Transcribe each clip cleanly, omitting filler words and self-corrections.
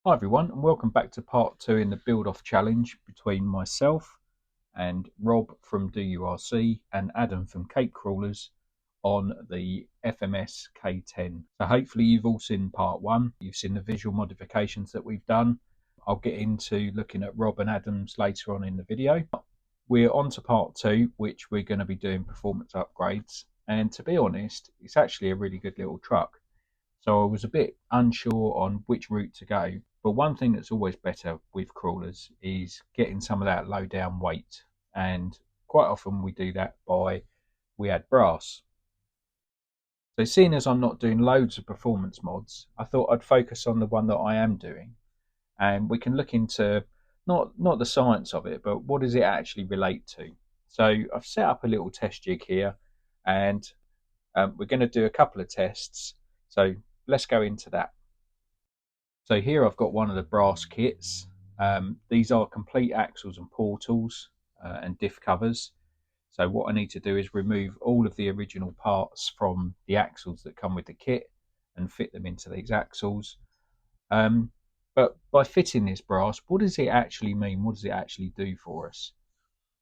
Hi everyone, and welcome back to part 2 in the build-off challenge between myself and Rob from DoURC and Adam from Cape Crawlers on the FMS K10. So hopefully you've all seen part 1, you've seen the visual modifications that we've done. I'll get into looking at Rob and Adam's later on in the video. We're on to part 2, which we're going to be doing performance upgrades, and to be honest, it's actually a really good little truck. So I was a bit unsure on which route to go. But one thing that's always better with crawlers is getting some of that low down weight. And quite often we do that we add brass. So seeing as I'm not doing loads of performance mods, I thought I'd focus on the one that I am doing. And we can look into not the science of it, but what does it actually relate to. So I've set up a little test jig here, and we're going to do a couple of tests. So let's go into that. So here I've got one of the brass kits. These are complete axles and portals and diff covers. So what I need to do is remove all of the original parts from the axles that come with the kit and fit them into these axles. But by fitting this brass, what does it actually mean? What does it actually do for us?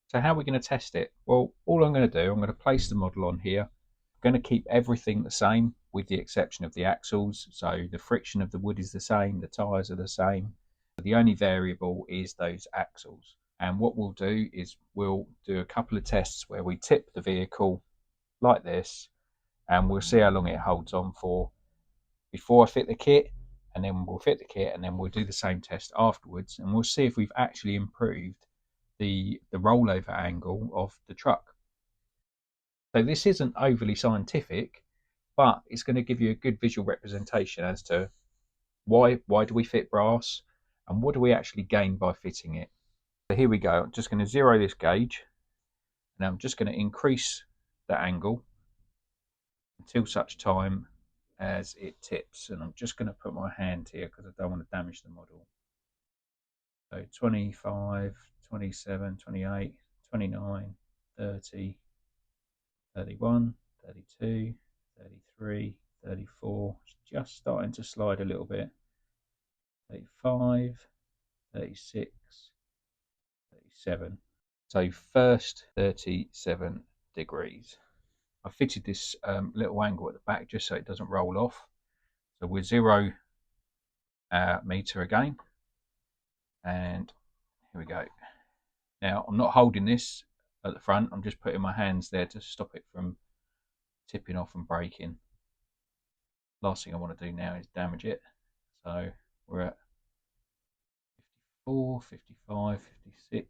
So how are we going to test it? Well, all I'm going to do, I'm going to place the model on here. I'm going to keep everything the same with the exception of the axles. So the friction of the wood is the same, the tyres are the same. The only variable is those axles. And what we'll do is we'll do a couple of tests where we tip the vehicle like this, and we'll see how long it holds on for before I fit the kit, and then we'll fit the kit, and then we'll do the same test afterwards, and we'll see if we've actually improved the rollover angle of the truck. So this isn't overly scientific, but it's going to give you a good visual representation as to why do we fit brass and what do we actually gain by fitting it. So here we go. I'm just going to zero this gauge, and I'm just going to increase the angle until such time as it tips, and I'm just going to put my hand here because I don't want to damage the model. So 25, 27, 28, 29, 30, 31, 32, 33, 34, just starting to slide a little bit, 35, 36, 37. So first 37 degrees. I fitted this little angle at the back just so it doesn't roll off. So we're 0 meter again, and here we go. Now I'm not holding this at the front, I'm just putting my hands there to stop it from tipping off and breaking. Last thing I want to do now is damage it. So we're at 54, 55, 56,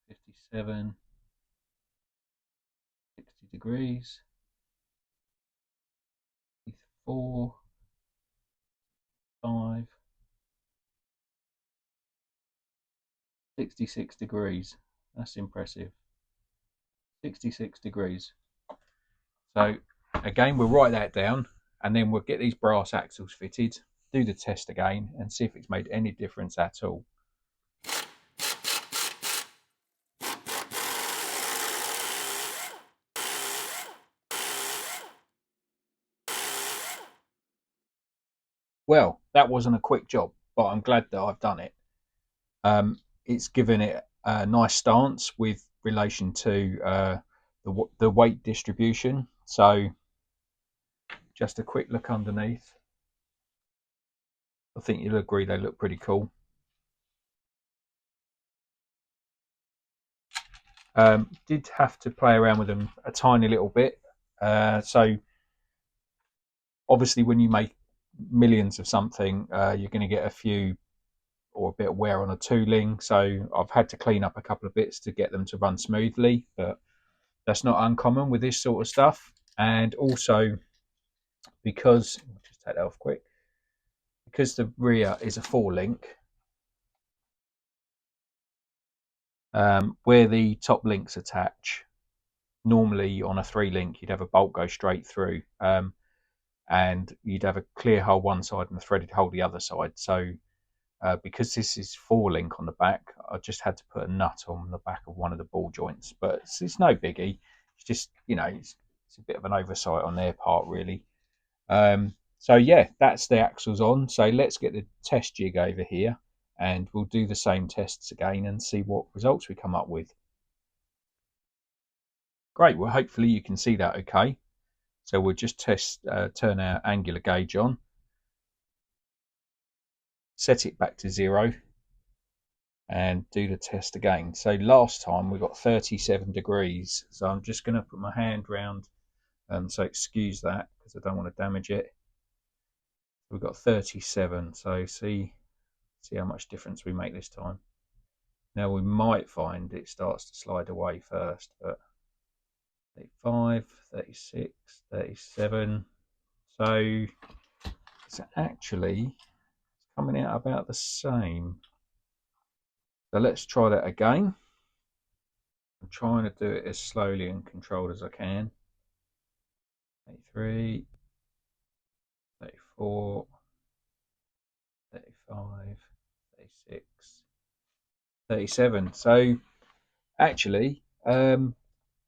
57, 60 degrees, 54, 5, 66 degrees. That's impressive. 66 degrees. So again, we'll write that down, and then we'll get these brass axles fitted, do the test again, and see if it's made any difference at all. Well, that wasn't a quick job, but I'm glad that I've done it. It's given it a nice stance with relation to the weight distribution. So just a quick look underneath. I think you'll agree they look pretty cool. Did have to play around with them a tiny little bit. So obviously when you make millions of something, you're going to get a few or a bit of wear on a tooling. So I've had to clean up a couple of bits to get them to run smoothly, but that's not uncommon with this sort of stuff. And also because, just take that off quick, because the rear is a 4-link, where the top links attach, normally on a 3-link you'd have a bolt go straight through, and you'd have a clear hole one side and a threaded hole the other side. So because this is 4-link on the back, I just had to put a nut on the back of one of the ball joints, but it's no biggie. It's just, it's a bit of an oversight on their part really. So yeah, that's the axles on. So let's get the test jig over here and we'll do the same tests again and see what results we come up with. Great, well hopefully you can see that okay. So we'll just turn our angular gauge on, set it back to 0 and do the test again. So last time we got 37 degrees. So I'm just going to put my hand round, so excuse that because I don't want to damage it. We've got 37, so see how much difference we make this time. Now we might find it starts to slide away first, but 35, 36, 37. So it's actually coming out about the same. So let's try that again. I'm trying to do it as slowly and controlled as I can. 33, 34, 35, 36, 37. So actually,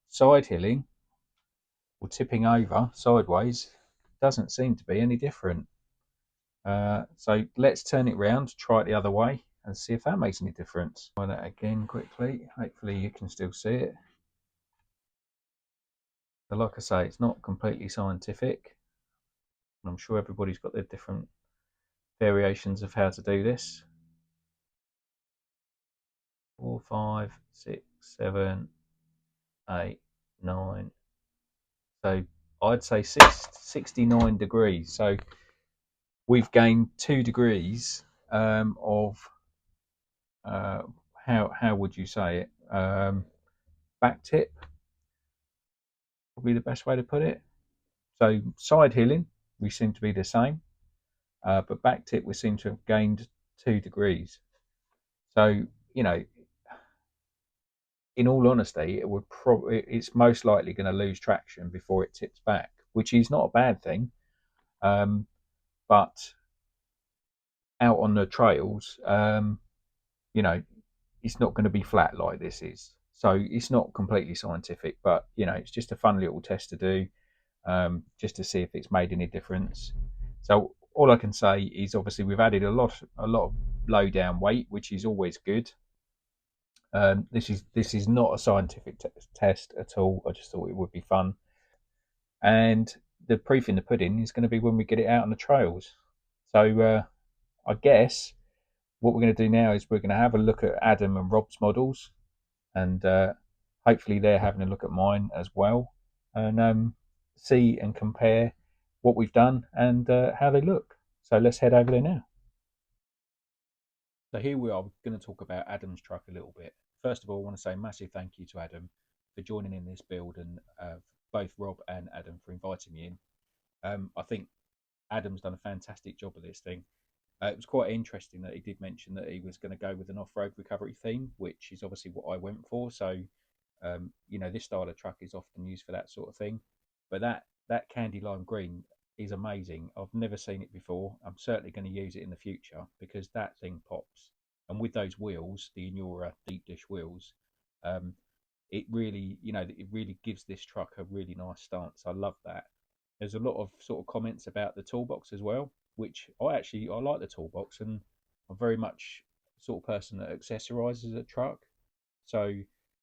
side hilling or tipping over sideways doesn't seem to be any different. So let's turn it round, try it the other way and see if that makes any difference. Try that again quickly. Hopefully you can still see it. So like I say, it's not completely scientific. I'm sure everybody's got their different variations of how to do this. 4, 5, 6, 7, 8, 9. So I'd say 69 degrees. So we've gained 2 degrees of how would you say it? Back tip, probably the best way to put it. So side hilling, we seem to be the same, but back tip we seem to have gained 2 degrees. So you know, in all honesty, it's most likely going to lose traction before it tips back, which is not a bad thing. But out on the trails, you know, it's not going to be flat like this is. So it's not completely scientific, but you know, it's just a fun little test to do, just to see if it's made any difference. So all I can say is obviously we've added a lot of low down weight, which is always good. This is not a scientific test at all. I just thought it would be fun, and the proof in the pudding is going to be when we get it out on the trails. So I guess what we're going to do now is we're going to have a look at Adam and Rob's models, and hopefully they're having a look at mine as well, and see and compare what we've done and how they look. So let's head over there now. So here we are. We're going to talk about Adam's truck a little bit. First of all, I want to say a massive thank you to Adam for joining in this build, and both Rob and Adam for inviting me in. I think Adam's done a fantastic job of this thing. It was quite interesting that he did mention that he was going to go with an off-road recovery theme, which is obviously what I went for. So, you know, this style of truck is often used for that sort of thing. But that candy lime green is amazing. I've never seen it before. I'm certainly going to use it in the future because that thing pops. And with those wheels, the Inura deep dish wheels, it really, you know, it really gives this truck a really nice stance. I love that. There's a lot of sort of comments about the toolbox as well, which I like the toolbox, and I'm very much sort of person that accessorizes a truck. So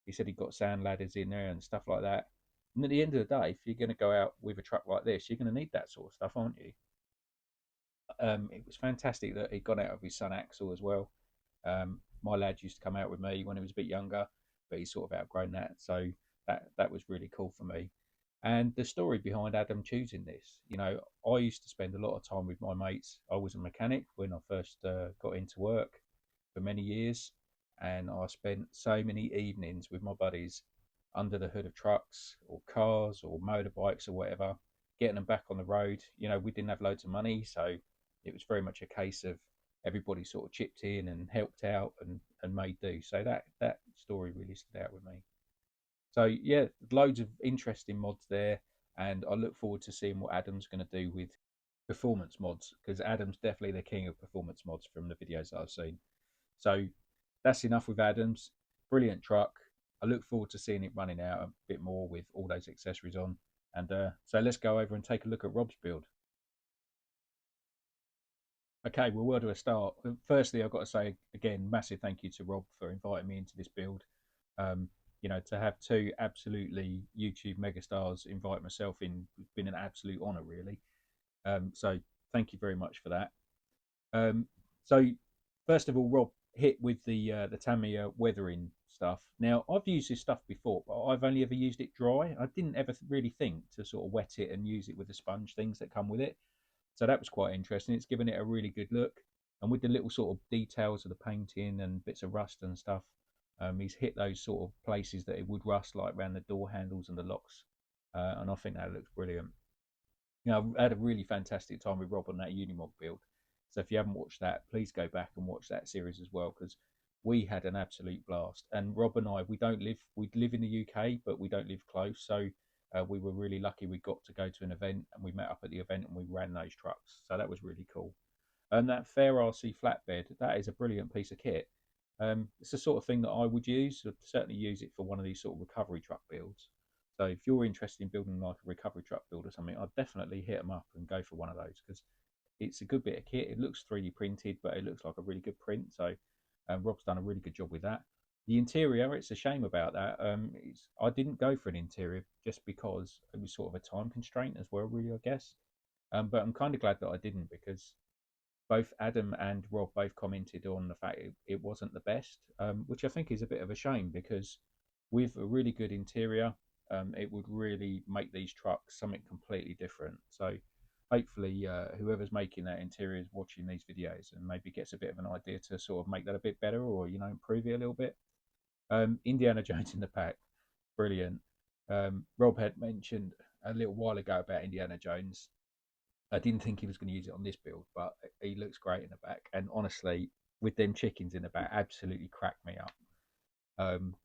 he said he got sand ladders in there and stuff like that. And at the end of the day, if you're going to go out with a truck like this, you're going to need that sort of stuff, aren't you? It was fantastic that he got out of his son Axel as well. My lad used to come out with me when he was a bit younger, but he's sort of outgrown that. So that was really cool for me. And the story behind Adam choosing this, you know, I used to spend a lot of time with my mates. I was a mechanic when I first got into work for many years, and I spent so many evenings with my buddies under the hood of trucks or cars or motorbikes or whatever, getting them back on the road. You know, we didn't have loads of money, so it was very much a case of everybody sort of chipped in and helped out and made do. So that story really stood out with me. So yeah, loads of interesting mods there, and I look forward to seeing what Adam's going to do with performance mods, because Adam's definitely the king of performance mods from the videos that I've seen. So that's enough with Adam's. Brilliant truck. I look forward to seeing it running out a bit more with all those accessories on. And so let's go over and take a look at Rob's build. Okay, well, where do I start? Firstly, I've got to say again, massive thank you to Rob for inviting me into this build. Um, to have two absolutely YouTube megastars invite myself in has been an absolute honour, really. So thank you very much for that. Um, so first of all, Rob hit with the Tamiya weathering stuff. Now I've used this stuff before, but I've only ever used it dry. I didn't ever really think to sort of wet it and use it with the sponge things that come with it. So that was quite interesting. It's given it a really good look, and with the little sort of details of the painting and bits of rust and stuff, he's hit those sort of places that it would rust, like around the door handles and the locks. And I think that looks brilliant. I had a really fantastic time with Rob on that Unimog build. So if you haven't watched that, please go back and watch that series as well, because we had an absolute blast. And Rob and I, we live in the UK, but we don't live close. So we were really lucky we got to go to an event, and we met up at the event and we ran those trucks. So that was really cool. And that Fair RC flatbed, that is a brilliant piece of kit. It's the sort of thing that I would use. I'd certainly use it for one of these sort of recovery truck builds. So if you're interested in building like a recovery truck build or something, I'd definitely hit them up and go for one of those, because it's a good bit of kit. It looks 3D printed, but it looks like a really good print. So Rob's done a really good job with that. The interior, it's a shame about that. I didn't go for an interior just because it was sort of a time constraint as well, really, I guess. But I'm kind of glad that I didn't, because both Adam and Rob both commented on the fact it wasn't the best, which I think is a bit of a shame, because with a really good interior, it would really make these trucks something completely different. So hopefully, whoever's making that interior is watching these videos and maybe gets a bit of an idea to sort of make that a bit better, or improve it a little bit. Indiana Jones in the pack, brilliant. Rob had mentioned a little while ago about Indiana Jones. I didn't think he was going to use it on this build, but he looks great in the back. And honestly, with them chickens in the back, absolutely cracked me up. Um,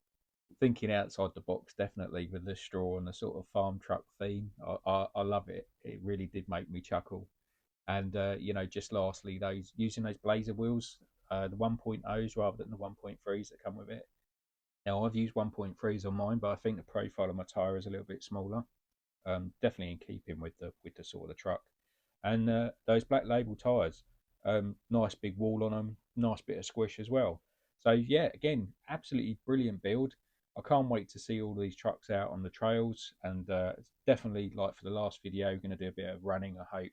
Thinking outside the box, definitely with the straw and the sort of farm truck theme. I love it. It really did make me chuckle. And just lastly, those using those Blazer wheels, the 1.0s rather than the 1.3s that come with it. Now I've used 1.3s on mine, but I think the profile of my tyre is a little bit smaller. Definitely in keeping with the sort of the truck. And those Black Label tyres, nice big wall on them, nice bit of squish as well. So yeah, again, absolutely brilliant build. I can't wait to see all these trucks out on the trails, and definitely, like for the last video, we're going to do a bit of running, I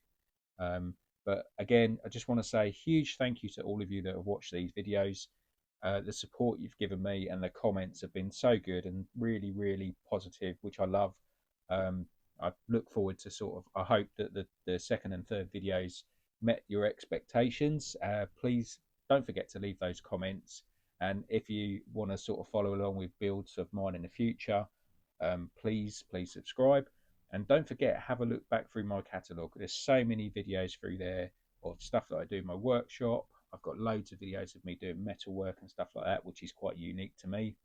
hope. But again, I just want to say a huge thank you to all of you that have watched these videos. The support you've given me and the comments have been so good and really, really positive, which I love. Um, I look forward to I hope that the second and third videos met your expectations. Please don't forget to leave those comments. And if you want to sort of follow along with builds of mine in the future, please subscribe. And don't forget, have a look back through my catalogue. There's so many videos through there of stuff that I do in my workshop. I've got loads of videos of me doing metal work and stuff like that, which is quite unique to me.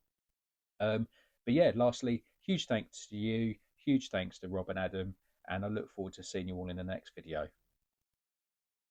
But yeah, lastly, huge thanks to you, huge thanks to Rob and Adam, and I look forward to seeing you all in the next video.